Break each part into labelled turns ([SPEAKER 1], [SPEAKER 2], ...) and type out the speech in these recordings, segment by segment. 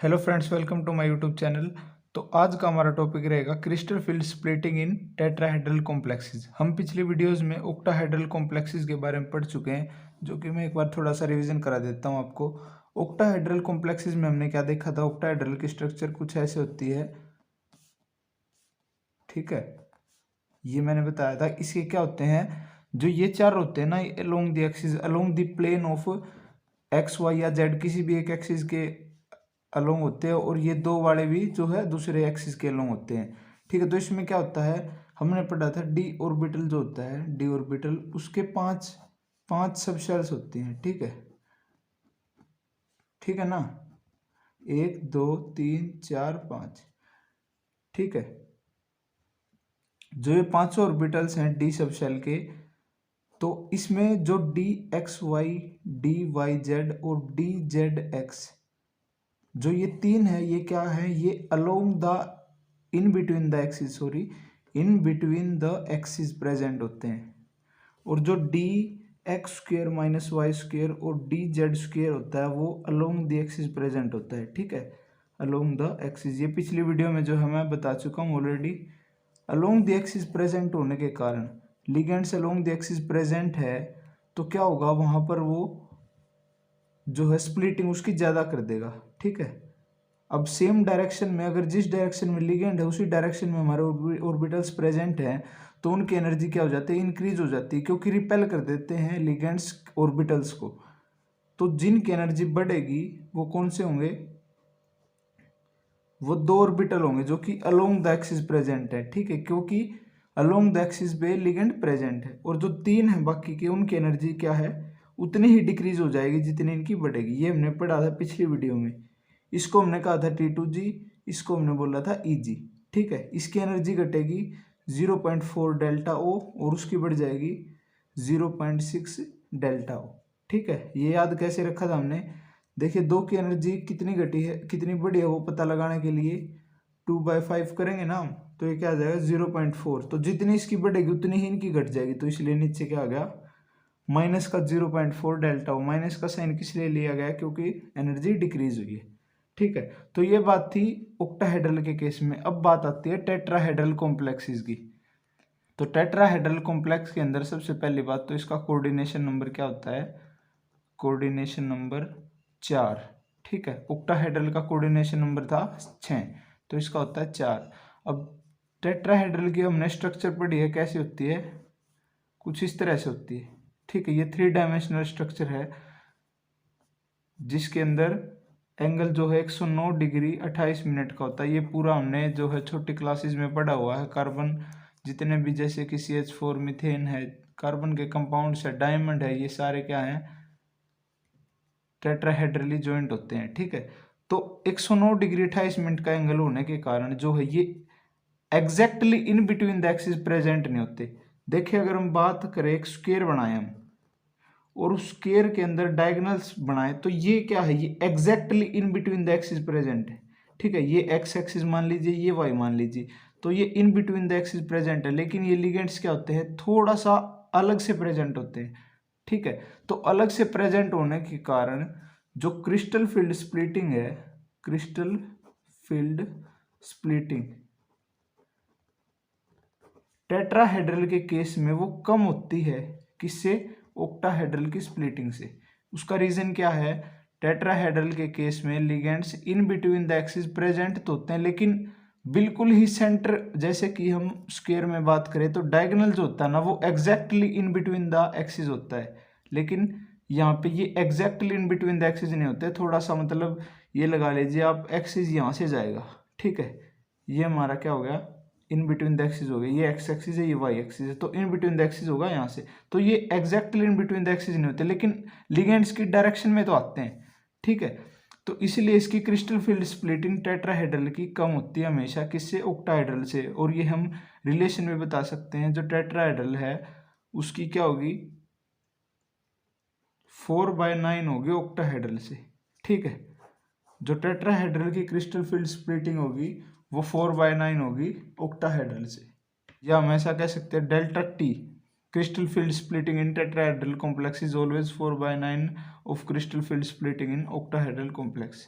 [SPEAKER 1] Hello friends, welcome to my YouTube channel. तो आज का हमारा टॉपिक रहेगा crystal field splitting in tetrahedral complexes. हम पिछले वीडियोस में ऑक्टाहेड्रल कॉम्प्लेक्सेस के बारे में पढ़ चुके हैं, जो कि मैं एक बार थोड़ा सा रिवीजन करा देता हूं आपको। ऑक्टाहेड्रल कॉम्प्लेक्सेस में हमने क्या देखा था? ऑक्टाहेड्रल की स्ट्रक्चर कुछ ऐसे होती है, ठीक है। ये मैंने बताया था। इसके क्या होते हैं, जो ये चार होते हैं ना, along the axis, along the plane of x y या जेड, किसी भी एक एक्सिस के अलोंग होते हैं, और ये दो वाले भी जो है दूसरे एक्सिस के अलोंग होते हैं, ठीक है। तो इसमें क्या होता है, हमने पढ़ा था डी ऑर्बिटल जो होता है, डी ऑर्बिटल, उसके पांच पांच सब शेल्स होती हैं, ठीक है। ठीक है ना, 1 2 3 4 5, ठीक है। जो ये पांचों ऑर्बिटल्स हैं डी सब शेल के, तो इसमें जो d x y, d y z और डी जेड एक्स, जो ये तीन है, ये क्या है, ये along the in between the axis, sorry, in between the axis present होते हैं। और जो d x square minus y square और डी जेड स्क्वेयर होता है, वो अलोंग द एक्सिस प्रेजेंट होता है, ठीक है, अलोंग द एक्सिस। ये पिछली वीडियो में जो है मैं बता चुका हूँ already. Along the axis present होने के कारण, ligands along the axis present है, तो क्या होगा, वहां पर वो जो है स्प्लिटिंग उसकी ज़्यादा कर देगा, ठीक है। अब सेम डायरेक्शन में, अगर जिस डायरेक्शन में लिगेंड है उसी डायरेक्शन में हमारे ऑर्बिटल्स प्रेजेंट हैं, तो उनकी एनर्जी क्या हो जाती है, इंक्रीज हो जाती है, क्योंकि रिपेल कर देते हैं लिगेंड्स ऑर्बिटल्स को। तो जिनकी एनर्जी बढ़ेगी वो कौन से होंगे, वो दो ऑर्बिटल होंगे जो कि अलोंग द एक्सिस प्रेजेंट है, ठीक है, क्योंकि अलोंग द एक्सिस पे लिगेंड प्रेजेंट है। और जो तीन है बाकी के, उनकी एनर्जी क्या है, उतनी ही डिक्रीज हो जाएगी जितनी इनकी बढ़ेगी। ये हमने पढ़ा था पिछली वीडियो में। इसको हमने कहा था T2G, इसको हमने बोला था EG, ठीक है। इसकी एनर्जी घटेगी 0.4 डेल्टा O और उसकी बढ़ जाएगी 0.6 डेल्टा O, ठीक है। ये याद कैसे रखा था हमने, देखिए दो की एनर्जी कितनी घटी है कितनी बढ़ी है, वो पता लगाने के लिए 2/5 करेंगे ना हम, तो ये क्या आ जाएगा 0.4। तो जितनी इसकी बढ़ेगी उतनी ही इनकी घट जाएगी, तो इसलिए नीचे क्या आ गया, माइनस का 0.4 डेल्टा O। माइनस का साइन किस लिए लिया गया, क्योंकि एनर्जी डिक्रीज हुई है, ठीक है। तो ये बात थी ऑक्टाहेड्रल के केस में। अब बात आती है टेट्राहेड्रल कॉम्प्लेक्सेस की। तो टेट्राहेड्रल कॉम्प्लेक्स के अंदर सबसे पहली बात तो इसका कोऑर्डिनेशन नंबर क्या होता है, कोऑर्डिनेशन नंबर 4, ठीक है। ऑक्टाहेड्रल का कोऑर्डिनेशन नंबर था 6, तो इसका होता है 4। अब टेट्राहेड्रल की हमने स्ट्रक्चर पढ़ी है, कैसी होती है, कुछ इस तरह से होती है, ठीक है। ये 3 डायमेंशनल स्ट्रक्चर है, जिसके अंदर एंगल जो है 109 डिग्री 28 मिनट का होता है। ये पूरा हमने जो है छोटी क्लासेस में पढ़ा हुआ है। कार्बन जितने भी, जैसे कि CH4, मीथेन है, कार्बन के कंपाउंड्स है, डायमंड है, ये सारे क्या हैं, टेट्राहेड्रली जॉइंट होते हैं, ठीक है। तो 109 डिग्री 28 मिनट का एंगल होने के कारण जो है ये exactly in between the axis present नहीं होते। देखिए, अगर हम बात करें, एक स्क्वायर बनाए हम और उस स्क्वायर के अंदर डायगोनल्स बनाए, तो ये क्या है, ये exactly in between the axis present है, ठीक है। ये एक्स एक्सिस मान लीजिए, ये वाई मान लीजिए, तो ये इन बिटवीन द एक्सिस प्रेजेंट है। लेकिन ये लिगेंड्स क्या होते हैं, थोड़ा सा अलग से प्रेजेंट होते हैं, ठीक है। तो अलग से प्रेजेंट होने के कारण जो क्रिस्टल फील्ड स्प्लिटिंग है, क्रिस्टल फील्ड स्प्लिटिंग टेट्राहेड्रल के केस में वो कम होती है, किससे, ऑक्टाहेड्रल की स्प्लिटिंग से। उसका रीजन क्या है, टेट्राहेड्रल के केस में ligands in between the axis present तो होते हैं, लेकिन बिल्कुल ही सेंटर, जैसे कि हम स्क्वायर में बात करें तो डायगोनल जो होता है ना, वो exactly in between the axis होता है। लेकिन यहाँ पे ये exactly in between the axis नहीं होते, थोड़ा सा, मतलब ये लगा लीजिए आप, एक्सिस यहाँ से जाएगा, ठीक है। ये हमारा क्या हो गया, इन बिटवीन द एक्सिस हो गया, ये एक्स एक्सिस है, ये वाई एक्सिस है, तो इन बिटवीन द एक्सिस होगा यहाँ से। तो ये exactly in between the axis नहीं होते, लेकिन लिगेंड्स की डायरेक्शन में तो आते हैं, ठीक है। तो इसलिए इसकी क्रिस्टल फील्ड स्प्लिटिंग टेट्राहेड्रल की कम होती है हमेशा, किससे, ऑक्टाहेड्रल से। और ये हम रिलेशन में बता सकते हैं, जो टेट्राहेड्रल है उसकी क्या होगी, 4/9 होगी ऑक्टाहेड्रल से, ठीक है। जो टेट्राहेड्रल की क्रिस्टल फील्ड स्प्लिटिंग होगी वो 4/9 होगी ऑक्टाहेड्रल से। या हम ऐसा कह सकते हैं, delta T, crystal field splitting in tetrahedral complex is always 4/9 of crystal field splitting in octahedral complex,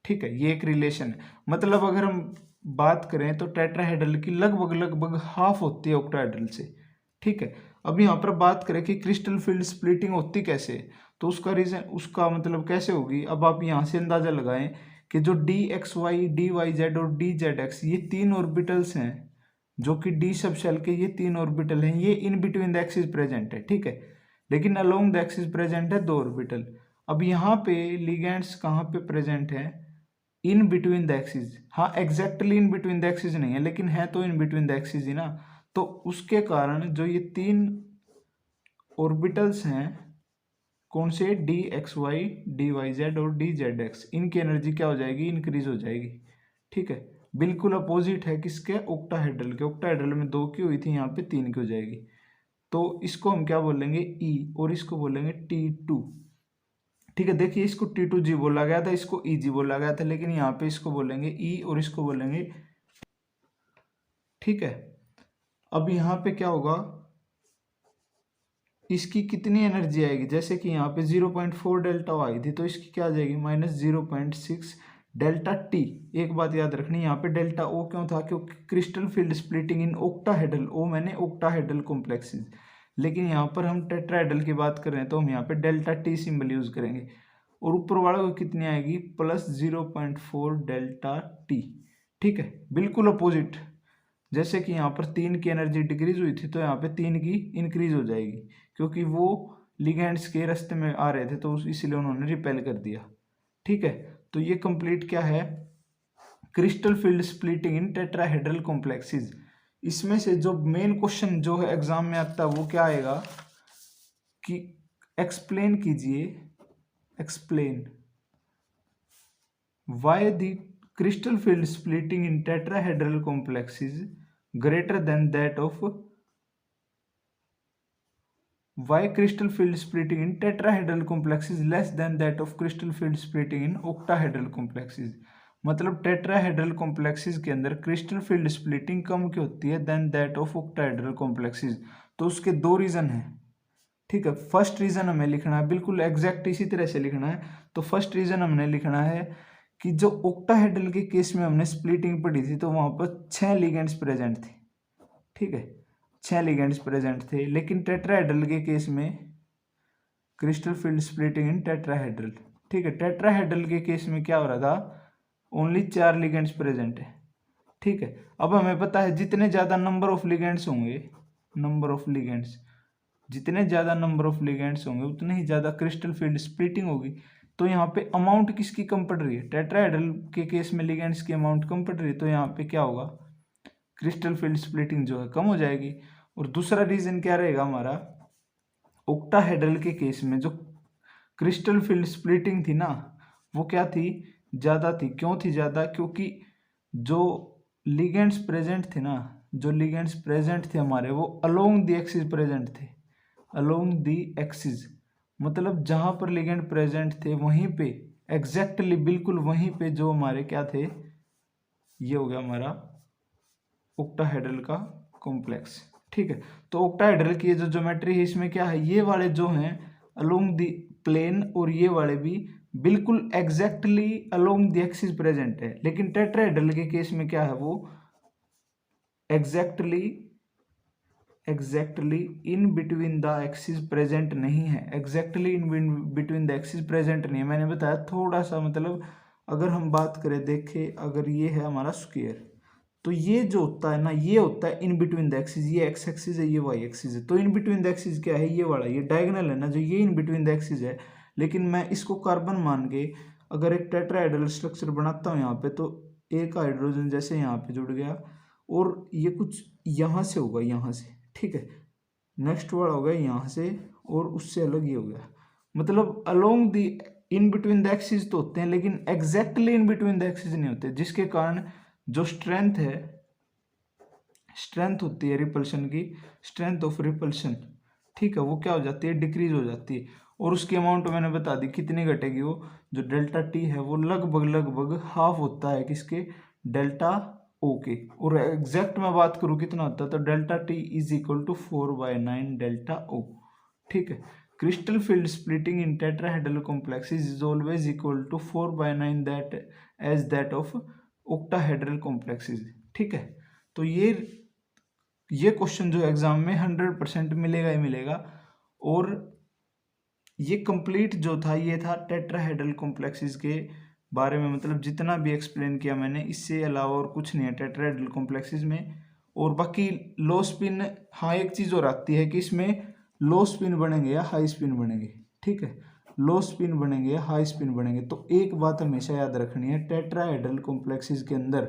[SPEAKER 1] ठीक है, ये एक रिलेशन है। मतलब अगर हम बात करें तो टेट्राहेड्रल की लगभग लगभग हाफ होती है ऑक्टाहेड्रल से। ठीक है, अब यहाँ पर बात करें कि क्रिस्टल फील्ड स्प्लिटिंग होती कैसे, तो उसका रीजन, उसका मतलब कैसे होगी। अब आप यहाँ से अंदाजा लगाएं कि जो d x y, d y z और डी जेड एक्स, ये तीन ऑर्बिटल्स हैं, जो कि डी सब शेल के ये तीन ऑर्बिटल हैं, ये इन बिटवीन द एक्सिस प्रेजेंट है। ठीक है, लेकिन अलोंग द एक्सिस प्रेजेंट है दो ऑर्बिटल। अब यहाँ पे लिगेंड्स कहाँ पे प्रेजेंट है, इन बिटवीन द एक्सिस। हाँ, exactly in between the axis नहीं है, लेकिन है तो इन बिटवीन द एक्सिस ही ना। तो उसके कारण जो ये तीन ऑर्बिटल्स हैं, कौन से, d x y, d y z और डी जेड एक्स, इनकी एनर्जी क्या हो जाएगी, इंक्रीज हो जाएगी। ठीक है, बिल्कुल अपोजिट है किसके, ऑक्टाहेड्रल के। ऑक्टाहेड्रल में दो की हुई थी, यहाँ पे तीन की हो जाएगी। तो इसको हम क्या बोलेंगे, ई, और इसको बोलेंगे T2। ठीक है, देखिए इसको T2G बोला गया था, इसको EG बोला गया था, लेकिन यहाँ पे इसको बोलेंगे E और इसको बोलेंगे। ठीक है, अब यहाँ पे क्या होगा, इसकी कितनी एनर्जी आएगी, जैसे कि यहाँ पे 0.4 डेल्टा आई थी, तो इसकी क्या आ जाएगी, -0.6 डेल्टा टी। एक बात याद रखनी, यहाँ पे डेल्टा ओ क्यों था, क्योंकि crystal field splitting in octahedral, ओ मैंने ऑक्टाहेड्रल कॉम्प्लेक्सेस, लेकिन यहाँ पर हम टेट्राहेड्रल की बात कर रहे हैं, तो हम यहाँ पे डेल्टा टी सिंबल यूज करेंगे। और ऊपर वाला को कितनी आएगी, +0.4 डेल्टा टी। ठीक है, बिल्कुल अपोजिट। जैसे कि यहाँ पर तीन की एनर्जी डिक्रीज हुई थी, तो यहाँ पे तीन की इंक्रीज हो जाएगी, क्योंकि वो लिगेंड्स के रास्ते में आ रहे थे, तो इसलिए उन्होंने रिपेल कर दिया। ठीक है, तो ये कंप्लीट क्या है, crystal field splitting in tetrahedral complexes. इसमें से जो मेन क्वेश्चन जो है एग्जाम में आता है वो क्या आएगा कि एक्सप्लेन कीजिए, explain why the crystal field splitting in tetrahedral complexes greater than that of why crystal field splitting in tetrahedral complexes less than that of crystal field splitting in octahedral complexes। मतलब tetrahedral complexes के अंदर crystal field splitting कम की होती है than that of octahedral complexes. तो उसके दो रीजन हैं। ठीक है, फर्स्ट रीजन हमें लिखना है बिल्कुल एग्जैक्ट इसी तरह से लिखना है। तो फर्स्ट रीजन हमने लिखना है कि जो ऑक्टाहेड्रल के केस में हमने स्प्लिटिंग पढ़ी थी, तो वहां पर 6 लिगेंड्स प्रेजेंट थे। ठीक है, 6 लिगेंड्स प्रेजेंट थे, लेकिन टेट्राहेड्रल के केस में crystal field splitting in tetrahedral. ठीक है, टेट्राहेड्रल के केस में क्या हो रहा था, ओनली 4 लिगेंड्स प्रेजेंट है। ठीक है, अब हमें पता है जितने ज्यादा नंबर ऑफ लिगेंड्स होंगे, नंबर ऑफ लिगेंड्स, जितने ज्यादा नंबर ऑफ लिगेंड्स होंगे उतने ही ज्यादा क्रिस्टल फील्ड स्प्लिटिंग होगी। तो यहाँ पे अमाउंट किसकी कम पड़ रही है, टेट्राहेड्रल के केस में लिगेंड्स की अमाउंट कम पड़ रही है, तो यहाँ पे क्या होगा, क्रिस्टल फील्ड स्प्लिटिंग जो है कम हो जाएगी। और दूसरा रीजन क्या रहेगा हमारा, ऑक्टाहेड्रल के केस में जो क्रिस्टल फील्ड स्प्लिटिंग थी ना, वो क्या थी, ज्यादा थी। क्यों थी ज्यादा, क्योंकि जो लिगेंड्स प्रेजेंट थे ना, जो लिगेंड्स प्रेजेंट थे हमारे, वो अलोंग द एक्सिस प्रेजेंट थे, अलोंग द एक्सिस। मतलब जहां पर लिगेंड प्रेजेंट थे वहीं पे एग्जैक्टली बिल्कुल वहीं पे जो हमारे क्या थे, ये हो गया हमारा ऑक्टाहेड्रल का कॉम्प्लेक्स। ठीक है, तो ऑक्टाहेड्रल की जो ज्योमेट्री है इसमें क्या है, ये वाले जो हैं अलोंग द प्लेन, और ये वाले भी बिल्कुल exactly along the axis present है। लेकिन टेट्राहेड्रल के केस में क्या है, वो exactly in between the axis present नहीं है, exactly in between the axis present नहीं है। मैंने बताया थोड़ा सा, मतलब अगर हम बात करें, देखें, अगर ये है हमारा स्क्वायर, तो ये जो होता है ना, ये होता है इन बिटवीन द एक्सिस, ये एक्स एक्सिस है, ये वाई एक्सिस है। तो इन बिटवीन द एक्सिस क्या है, ये वाला, ये डायगोनल है ना, जो ये इन बिटवीन द एक्सिस है। लेकिन मैं इसको कार्बन मान के अगर एक टेट्राहेड्रल स्ट्रक्चर बनाता हूँ यहाँ पे, तो एक हाइड्रोजन जैसे यहाँ पे जुड़ गया, और ये कुछ यहाँ से होगा, यहाँ से। ठीक है, नेक्स्ट वाला हो गया यहाँ से, और उससे अलग ये हो गया। मतलब along the in between the axis तो होते हैं, लेकिन exactly in between the axis नहीं होते, जिसके कारण जो स्ट्रेंथ है, स्ट्रेंथ होती है रिपल्शन की, स्ट्रेंथ ऑफ रिपल्शन, ठीक है, वो क्या हो जाती है, डिक्रीज हो जाती है। और उसकी अमाउंट मैंने बता दी कितनी घटेगी, वो जो डेल्टा टी है वो लगभग हाफ होता है किसके, डेल्टा ओ के। और एग्जैक्ट मैं बात करूँ कितना होता है, तो delta T is equal to 4/9 delta O. ठीक है, crystal field splitting in tetrahedral complexes is always equal to 4/9 that as that of octahedral complexes। ठीक है, तो ये क्वेश्चन जो एग्जाम में 100% मिलेगा ही मिलेगा। और ये कंप्लीट जो था ये था टेट्राहेड्रल कॉम्प्लेक्सेस के बारे में, मतलब जितना भी एक्सप्लेन किया मैंने, इससे अलावा और कुछ नहीं है टेट्राहेड्रल कॉम्प्लेक्सेस में। और बाकी लो स्पिन, हाँ एक चीज़ और आती है कि इसमें लो स्पिन बनेंगे या हाई स्पिन बनेंगे। ठीक है, लो स्पिन बनेंगे या हाई स्पिन बनेंगे। तो एक बात हमेशा याद रखनी है, टेट्राहेड्रल कॉम्प्लेक्सेस के अंदर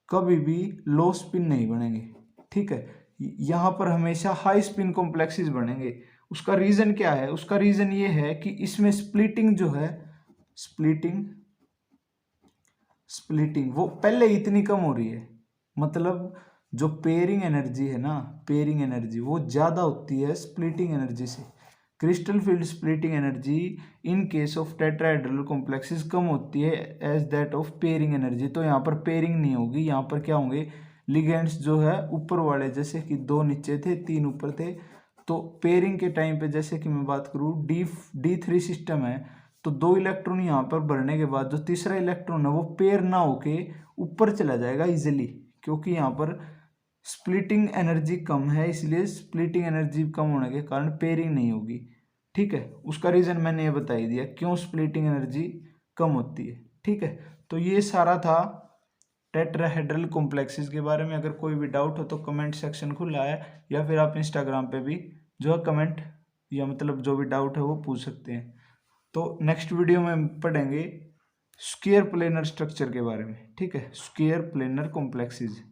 [SPEAKER 1] कभी भी लो स्पिन नहीं बनेंगे। ठीक है, यहाँ पर हमेशा हाई स्पिन कॉम्प्लेक्सेस बनेंगे। उसका रीज़न क्या है? उसका रीज़न ये है कि इसमें स्प्लिटिंग जो है, स्प्लिटिंग वो पहले इतनी कम हो रही है, मतलब जो पेयरिंग एनर्जी है ना, पेयरिंग एनर्जी वो ज़्यादा होती है स्प्लिटिंग एनर्जी से। Crystal field splitting energy in case of tetrahedral complexes कम होती है as that of pairing energy. तो यहाँ पर पेयरिंग नहीं होगी, यहाँ पर क्या होंगे, लिगेंड्स जो है ऊपर वाले, जैसे कि 2 नीचे थे 3 ऊपर थे। तो पेयरिंग के टाइम पे जैसे कि मैं बात करूँ, D3 सिस्टम है, तो 2 इलेक्ट्रॉन यहाँ पर भरने के बाद जो तीसरा इलेक्ट्रॉन है वो पेयर ना होके ऊपर चला जाएगा इजिली, क्योंकि यहाँ पर स्प्लिटिंग एनर्जी कम है, इसलिए स्प्लिटिंग एनर्जी कम होने के कारण पेयरिंग नहीं होगी। ठीक है, उसका रीज़न मैंने ये बता ही दिया क्यों स्प्लिटिंग एनर्जी कम होती है। ठीक है, तो ये सारा था टेट्राहेड्रल कॉम्प्लेक्सेस के बारे में। अगर कोई भी डाउट हो तो कमेंट सेक्शन खुला है, या फिर आप इंस्टाग्राम पे भी जो है कमेंट या मतलब जो भी डाउट है वो पूछ सकते हैं। तो नेक्स्ट वीडियो में पढ़ेंगे स्क्वायर प्लेनर स्ट्रक्चर के बारे में। ठीक है, square planar complexes,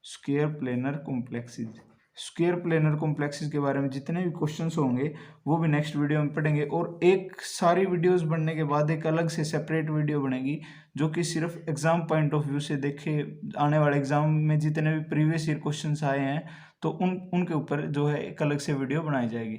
[SPEAKER 1] square planar complexes, square planar complexes के बारे में जितने भी क्वेश्चंस होंगे वो भी नेक्स्ट वीडियो में पढ़ेंगे। और एक सारी वीडियोस बनने के बाद एक अलग से सेपरेट वीडियो बनेगी जो कि सिर्फ एग्जाम पॉइंट ऑफ व्यू से देखे, आने वाले एग्जाम में जितने भी प्रीवियस ईयर क्वेश्चंस आए हैं तो उनके ऊपर जो है एक अलग से वीडियो बनाई जाएगी।